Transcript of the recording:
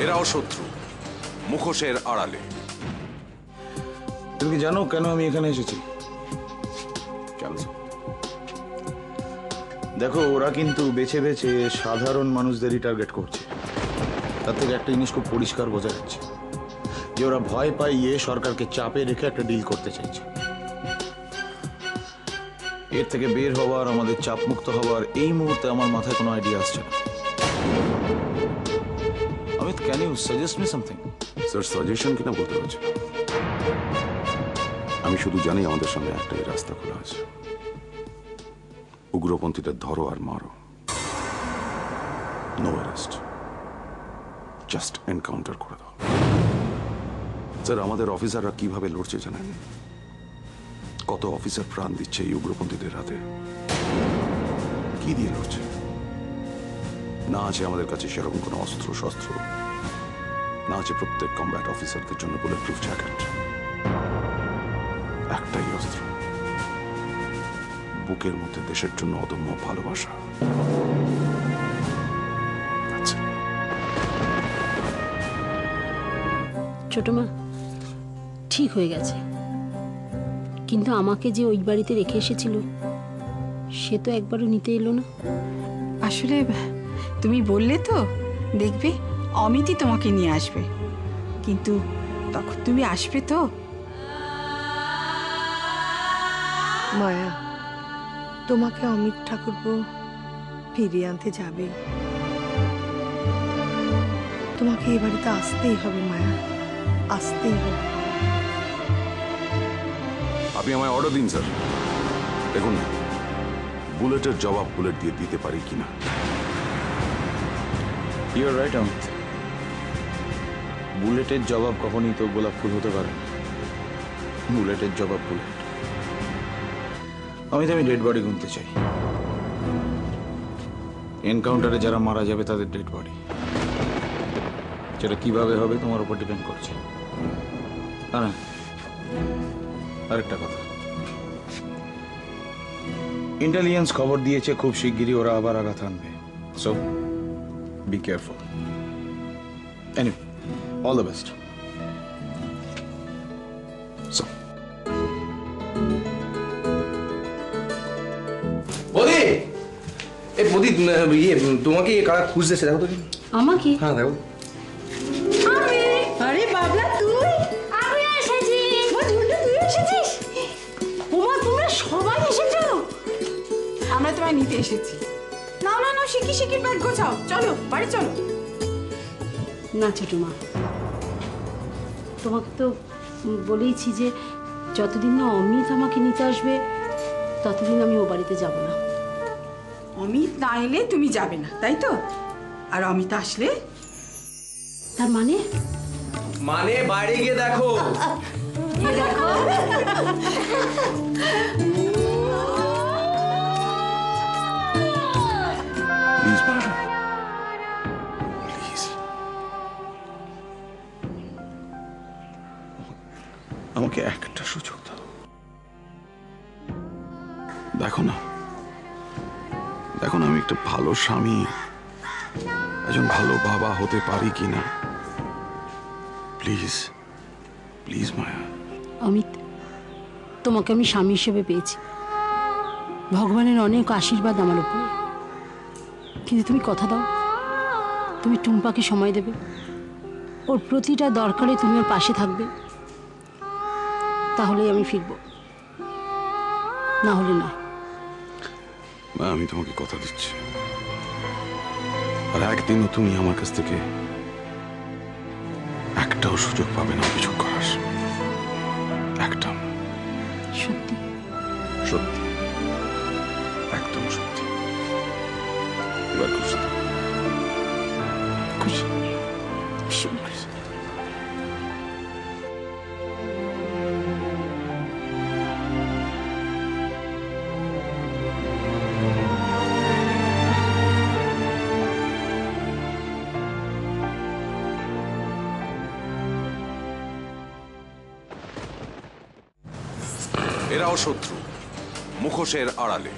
এরাও শত্রু, মুখোশের আড়ালে। তুমি জানো কেন আমি এখানে এসেছি? কেন? দেখো, ওরা কিন্তু বেছে বেছে সাধারণ মানুষদেরই টার্গেট করছে। তার থেকে একটা জিনিস খুব পরিষ্কার বোঝা যাচ্ছে যে ওরা ভয় পাইয়ে সরকারকে চাপে রেখে একটা ডিল করতে চাইছে। এর থেকে বের হওয়ার, আমাদের চাপ মুক্ত হওয়ার এই মুহূর্তে আমার মাথায় কোনো আইডিয়া আসছে না। Amit, can you suggest me something? Sir, suggestion কিনা বলতে হচ্ছে, আমি শুধু জানি আমাদের সামনে একটাই রাস্তা খোলা আছে। উগ্রপন্থীদের ধরো আর মারো। নো অ্যারেস্ট, জাস্ট এনকাউন্টার করে দাও। স্যার, আমাদের অফিসাররা কিভাবে লড়ছে জানেন? কত অফিসার প্রাণ দিচ্ছে এই উগ্রপন্থীদের হাতে। কি দিয়ে লড়ছে? না আছে আমাদের কাছে সেরকম কোনো অস্ত্র শস্ত্র, না আছে প্রত্যেক কমব্যাট অফিসারদের জন্য বুলেট প্রুফ জ্যাকেট। একটাই অস্ত্র, বুকের মধ্যে দেশের জন্য অদম্য ভালোবাসা। ছোট মা, ঠিক হয়ে গেছে, কিন্তু আমাকে যে ওই বাড়িতে রেখে এসেছিল সে তো একবারও নিতে এলো না। আসলে তুমি বললে তো, দেখবে অমিতই তোমাকে নিয়ে আসবে, কিন্তু তখন তুমি আসবে তো? মায়া, তোমাকে অমিত ঠাকুরপো ফিরিয়ে আনতে যাবে। তোমাকে এই বাড়িতে আসতেই হবে মায়া, আসতেই হবে। আপনি আমায় অর্ডার দিন স্যার। দেখুন, বুলেটের জবাব বুলেট দিয়ে দিতে পারি কিনা। ইউ আর রাইট অমিত, বুলেটের জবাব কখনই তো গোলাপ ফুল হতে পারে। বুলেটের জবাব বুলেট। অমিত, আমি ডেড বডি গুনতে চাই। এনকাউন্টারে যারা মারা যাবে তাদের ডেড বডি। যেটা কিভাবে হবে তোমার উপর ডিপেন্ড করছে। আরেকটা কথা, ইন্টেলিজেন্স খবর দিয়েছে খুব শিগগিরই ওরা আবার আঘাত আনবে। So be careful. Anyway, all the best. So বদি, এই বদি, ইয়ে তোমাকে কারা খুঁজতেছে দেখো তো। আমাকে? হ্যাঁ দেখো। আরে বাবলা, তুই? আমি এসেছি। তুই এসেছিস? ওমা, তোমরা সবাই এসেছো? আমরা তোমায় নিতে এসেছি। না না না, শিখি শিখি ব্যাগ গোছাও, চলো বাড়ি চলো। না ছোট মা, তোমাকে তো বলেইছি যে যতদিন না অমিত আমাকে নিতে আসবে ততদিন আমি ও বাড়িতে যাব না। অমিত না এলে তুমি যাবে না, তাই তো? আর অমিত আসলে? তার মানে? মানে বাইরে গিয়ে দেখো। আমাকে একটা সুযোগ দাও। দেখো না, দেখো না, আমি একটা ভালো স্বামী, একজন ভালো বাবা হতে পারি কিনা। প্লিজ প্লিজ মায়া। অমিত, তোমাকে আমি স্বামী হিসেবে পেয়েছি, ভগবানের অনেক আশীর্বাদ আমার উপরে, কিন্তু তুমি কথা দাও তুমি টুম্পাকে সময় দেবে, ওর প্রতিটা দরকারে তুমি ওর পাশে থাকবে, তাহলেই আমি ফিরব, না হলে নয়। আমি তোমাকে কথা দিচ্ছি, আর একদিনও তুমি আমার কাছ থেকে একটাও সুযোগ পাবে না অভিযোগ করার। একটা। সত্যি? সত্যি, একদম সত্যি। এবার খুশি তো? খুশি, ভীষণ খুশি। এরাও শত্রু, মুখোশের আড়ালে।